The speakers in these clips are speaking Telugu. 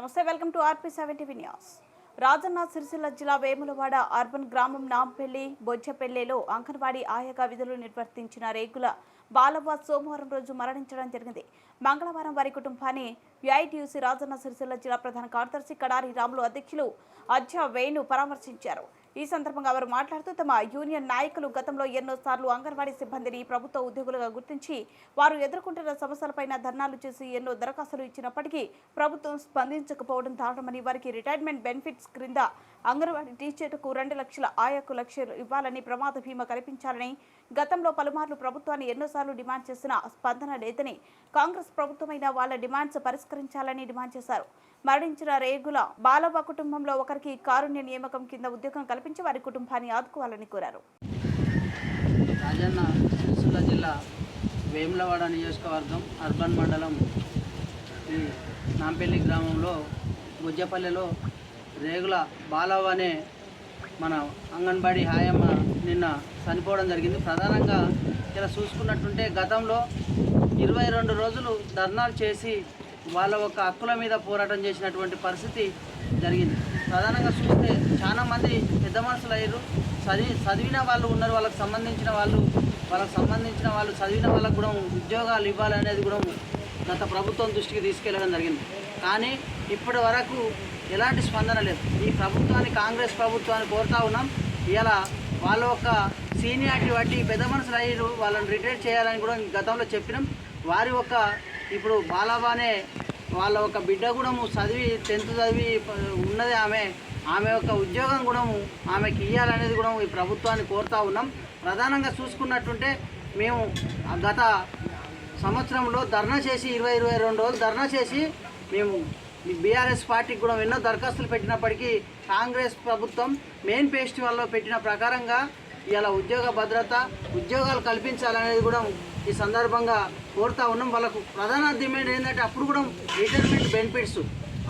నమస్తే, welcome to RP7 TV news. Rajanna Sircilla జిల్లా వేములవాడ అర్బన్ గ్రామం నాంపల్లి బొజ్జపల్లెలో అంగన్వాడీ ఆయాగా విధులు నిర్వర్తించిన రేగుల బాలవ్వ సోమవారం రోజు మరణించడం జరిగింది. మంగళవారం వారి కుటుంబాన్ని YITUC రాజన్న సిరిసిల్ల జిల్లా ప్రధాన కార్యదర్శి కడారి రాములు అధ్యక్షులు అజ్జా వేణు పరామర్శించారు. ఈ సందర్భంగా వారు మాట్లాడుతూ తమ యూనియన్ నాయకులు గతంలో ఎన్నోసార్లు అంగన్వాడీ సిబ్బందిని ప్రభుత్వ ఉద్యోగులుగా గుర్తించి వారు ఎదుర్కొంటున్న సమస్యలపైన ధర్నాలు చేసి ఎన్నో దరఖాస్తులు ఇచ్చినప్పటికీ ప్రభుత్వం స్పందించకపోవడం దారుణమని, వారికి రిటైర్మెంట్ బెనిఫిట్స్ క్రింద అంగన్వాడీ టీచర్లకు 2 లక్షల ఆయాకు లక్షలు ఇవ్వాలని, ప్రమాద బీమా కల్పించాలని గతంలో పలుమార్లు ప్రభుత్వాన్ని ఎన్నోసార్లు డిమాండ్ చేసిన స్పందన లేదని, కాంగ్రెస్ ప్రభుత్వమైన వాళ్ళ డిమాండ్స్ పరిష్కరించాలని డిమాండ్ చేశారు. మరణించిన రేగుల బాలవ్వ కుటుంబంలో ఒకరికి కారుణ్య నియామకం కింద ఉద్యోగం కల్పించి వారి కుటుంబాన్ని ఆదుకోవాలని కోరారు. రాజన్న సిరిసిల్ల జిల్లా వేములవాడ నియోజకవర్గం అర్బన్ మండలం ఈ నాంపల్లి గ్రామంలో బుజ్జపల్లెలో రేగుల బాలవ్వ అనే మన అంగన్వాడీ హాయమ్మ నిన్న చనిపోవడం జరిగింది. ప్రధానంగా ఇలా చూసుకున్నట్టుంటే గతంలో 22 రోజులు ధర్నాలు చేసి వాళ్ళ ఒక హక్కుల మీద పోరాటం చేసినటువంటి పరిస్థితి జరిగింది. ప్రధానంగా చూస్తే చాలామంది పెద్ద మనుషులు అయ్యారు, చదివిన వాళ్ళు ఉన్నారు, వాళ్ళకి సంబంధించిన వాళ్ళు చదివిన వాళ్ళకు కూడా ఉద్యోగాలు ఇవ్వాలనేది కూడా గత ప్రభుత్వం దృష్టికి తీసుకెళ్ళడం జరిగింది. కానీ ఇప్పటి వరకు ఎలాంటి స్పందన లేదు. ఈ ప్రభుత్వాన్ని, కాంగ్రెస్ ప్రభుత్వాన్ని కోరుతా ఉన్నాం. ఇలా వాళ్ళ ఒక సీనియారిటీ బట్టి పెద్ద మనుషులు అయ్యారు, వాళ్ళని రిటైర్ చేయాలని కూడా గతంలో చెప్పినాం. వారి ఒక ఇప్పుడు బాలవ్వనే వాళ్ళ ఒక బిడ్డ కూడా చదివి 10th చదివి ఉన్నది, ఆమె యొక్క ఉద్యోగం కూడా ఆమెకి ఇవ్వాలనేది కూడా ఈ ప్రభుత్వాన్ని కోరుతా ఉన్నాం. ప్రధానంగా చూసుకున్నట్టుంటే మేము గత సంవత్సరంలో ధర్నా చేసి 22 రోజులు ధర్నా చేసి మేము బీఆర్ఎస్ పార్టీకి కూడా ఎన్నో దరఖాస్తులు పెట్టినప్పటికీ కాంగ్రెస్ ప్రభుత్వం మెయిన్ ఫెస్టివల్లో పెట్టిన ప్రకారంగా ఇలా ఉద్యోగ భద్రత, ఉద్యోగాలు కల్పించాలనేది కూడా ఈ సందర్భంగా కోరుతా ఉన్నాం. వాళ్ళకు ప్రధాన డిమాండ్ ఏంటంటే అప్పుడు కూడా రిటైర్మెంట్ బెనిఫిట్స్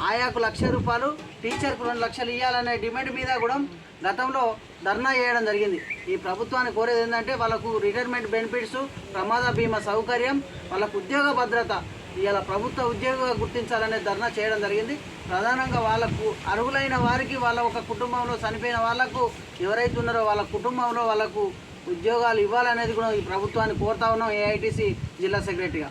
ఆయాకు 1 లక్ష రూపాయలు, టీచర్కు 2 లక్షలు ఇవ్వాలనే డిమాండ్ మీద కూడా గతంలో ధర్నా చేయడం జరిగింది. ఈ ప్రభుత్వాన్ని కోరేది ఏంటంటే వాళ్ళకు రిటైర్మెంట్ బెనిఫిట్స్, ప్రమాద బీమా సౌకర్యం, వాళ్ళకు ఉద్యోగ భద్రత ఇలా ప్రభుత్వ ఉద్యోగంగా గుర్తించాలనే ధర్నా చేయడం జరిగింది. ప్రధానంగా వాళ్ళకు అర్హులైన వారికి, వాళ్ళ ఒక కుటుంబంలో చనిపోయిన వాళ్లకు ఎవరైతే ఉన్నారో వాళ్ళ కుటుంబంలో వాళ్ళకు ఉద్యోగాలు ఇవ్వాలనేది కూడా ఈ ప్రభుత్వాన్ని కోరుతా ఉన్నాం AITC జిల్లా సెక్రటరీగా.